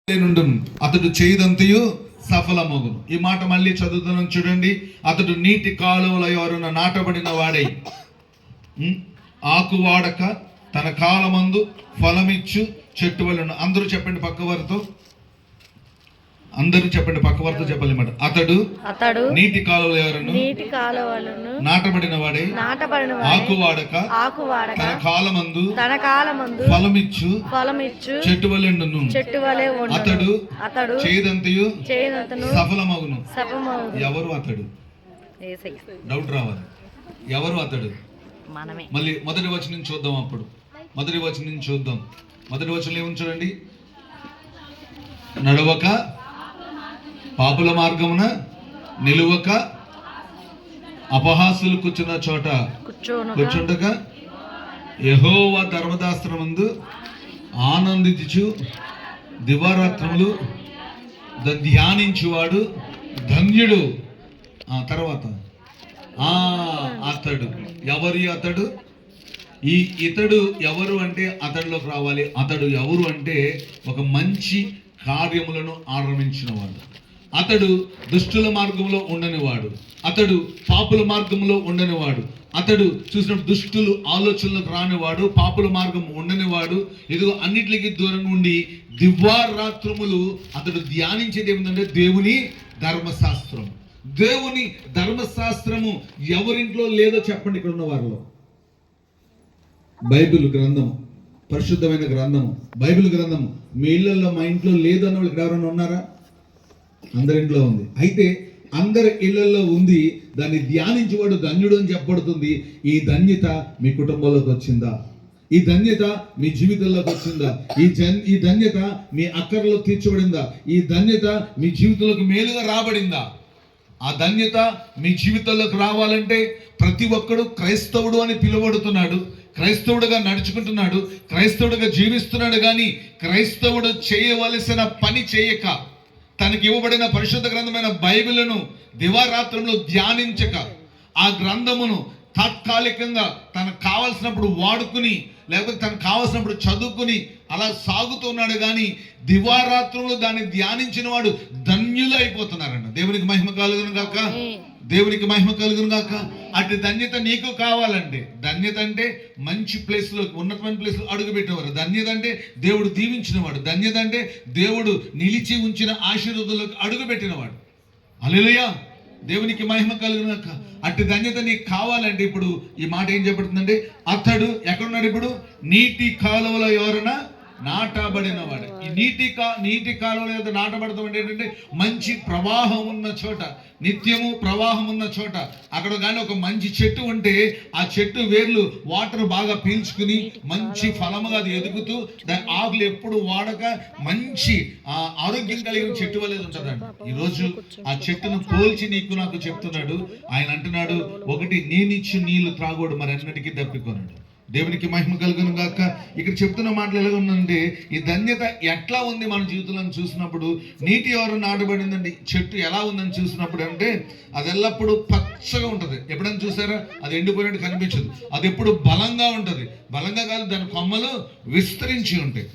అతడు చేయదంతయు సఫలమగును. ఈ మాట మళ్ళీ చదువుతున్నాం చూడండి. అతడు నీటి కాలువల ఎవరున నాటబడిన వాడై ఆకు వాడక తన కాలమందు ఫలమిచ్చు చెట్టు వలన. అందరూ చెప్పండి పక్కవారితో, అందరూ చెప్పండి పక్కవారితో చెప్పాలన్నమాట. అతడు నీటి కాలువల ఎవరును నాటబడిన వాడై ఆకు వాడక తన కాలమందు ఫలమిచ్చు చెట్టు వలెండును. అతడు చేయదంతయు సఫలమగును. ఎవరు అతడు? డౌట్ రావాలి. ఎవరు అతడు? మళ్ళీ మొదటి వచనం చూద్దాం. అప్పుడు మొదటి వచనం చూద్దాం. మొదటి వచనం ఏముంది చూడండి. నడవక పాపుల మార్గమున నిలువక అపహాసులు కూర్చున్న చోట కూర్చుండగా యెహోవా ధర్మశాస్త్రమందు ఆనందించు దివారాత్రములు ధ్యానించువాడు ధన్యుడు. తర్వాత అతడు ఎవరి అతడు? ఇతడు ఎవరు అంటే అతడిలోకి రావాలి. అతడు ఎవరు అంటే ఒక మంచి కార్యములను ఆరంభించిన వాడు. అతడు దుష్టుల మార్గంలో ఉండనివాడు. అతడు పాపుల మార్గంలో ఉండనివాడు. అతడు చూసినప్పుడు దుష్టులు ఆలోచనలకు రానివాడు, పాపుల మార్గం ఉండనివాడు. ఇదిగో అన్నిటికీ దూరంగా ఉండి దివారాత్రములు అతడు ధ్యానించేది ఏమిటంటే దేవుని ధర్మశాస్త్రం. దేవుని ధర్మశాస్త్రము ఎవరింట్లో లేదో చెప్పండి. ఇక్కడ ఉన్న వారిలో బైబిల్ గ్రంథము, పరిశుద్ధమైన గ్రంథము, బైబిల్ గ్రంథము మీ ఇళ్లలో, మా ఇంట్లో లేదు అన్న వాళ్ళు ఇక్కడ ఎవరైనా ఉన్నారా? అందరింట్లో ఉంది. అయితే అందరి ఇళ్లలో ఉంది. దాన్ని ధ్యానించేవాడు ధన్యుడు అని చెప్పబడుతుంది. ఈ ధన్యత మీ కుటుంబంలోకి వచ్చిందా? ఈ ధన్యత మీ జీవితంలోకి వచ్చిందా? ఈ ధన్యత మీ అక్కర్లో తీర్చబడిందా? ఈ ధన్యత మీ జీవితంలోకి మేలుగా రాబడిందా? ఆ ధన్యత మీ జీవితంలోకి రావాలంటే ప్రతి ఒక్కడు క్రైస్తవుడు అని పిలువబడుతున్నాడు, క్రైస్తవుడుగా నడుచుకుంటున్నాడు, క్రైస్తవుడుగా జీవిస్తున్నాడు. కానీ క్రైస్తవుడు చేయవలసిన పని చేయక, తనకి ఇవ్వబడిన పరిశుద్ధ గ్రంథమైన బైబిల్ను దివారాత్రంలో ధ్యానించక, ఆ గ్రంథమును తాత్కాలికంగా తనకు కావలసినప్పుడు వాడుకుని, లేకపోతే తనకు కావలసినప్పుడు చదువుకుని అలా సాగుతున్నాడు. కానీ దివారాత్రంలో దాన్ని ధ్యానించిన వాడు ధన్యులు అయిపోతున్నారంట. దేవునికి మహిమ కలుగును గాక, దేవునికి మహిమ కలుగును గాక. అటు ధన్యత నీకు కావాలంటే, ధన్యత అంటే మంచి ప్లేస్లో, ఉన్నతమైన ప్లేస్లో అడుగుపెట్టేవారు. ధన్యత అంటే దేవుడు దీవించినవాడు. ధన్యత అంటే దేవుడు నిలిచి ఉంచిన ఆశీర్వాదంలోకి అడుగుపెట్టినవాడు. హల్లెలూయా, దేవునికి మహిమ కలుగును గాక. అటు ధన్యత నీకు కావాలంటే ఇప్పుడు ఈ మాట ఏం చెప్పబడుతుందంటే, అతడు ఎక్కడున్నాడు? ఇప్పుడు నీటి కాలువలో ఎవరైనా నాటబడిన వాడు. ఈ నీటి కాలువలో నాటబడతాం అంటే ఏంటంటే మంచి ప్రవాహం ఉన్న చోట, నిత్యము ప్రవాహం ఉన్న చోట. అక్కడ కానీ ఒక మంచి చెట్టు ఉంటే ఆ చెట్టు వేర్లు వాటర్ బాగా పీల్చుకుని మంచి ఫలముగా అది ఎదుగుతూ దాని ఆకులు ఎప్పుడు వాడక మంచి ఆరోగ్యం కలిగిన చెట్టు వల్ల ఉంటుందండి. ఈరోజు ఆ చెట్టును పోల్చి నీకు నాకు చెప్తున్నాడు. ఆయన అంటున్నాడు, ఒకటి నేనిచ్చు నీళ్లు త్రాగోడు మరి అన్నిటికీ తప్పికొన్నాడు. దేవునికి మహిమ కలుగును గాక. ఇక్కడ చెప్తున్న మాటలు ఎలా ఉందంటే, ఈ ధన్యత ఎట్లా ఉంది మన జీవితంలో చూసినప్పుడు, నీటి ఎవరు నాటబడిందండి చెట్టు ఎలా ఉందని చూసినప్పుడు అంటే అది ఎల్లప్పుడూ పచ్చగా ఉంటుంది. ఎప్పుడైనా చూసారా? అది ఎండిపోయినట్టు కనిపించదు. అది ఎప్పుడు బలంగా ఉంటుంది. బలంగా కాదు, దాని కొమ్మలు విస్తరించి ఉంటాయి.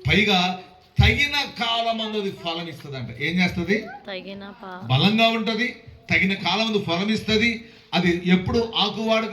పైగా తగిన కాలం అన్నది ఫలం ఇస్తుంది అంట. ఏం చేస్తుంది? బలంగా ఉంటది, తగిన కాలం ఫలం ఇస్తుంది. అది ఎప్పుడు ఆకువాడు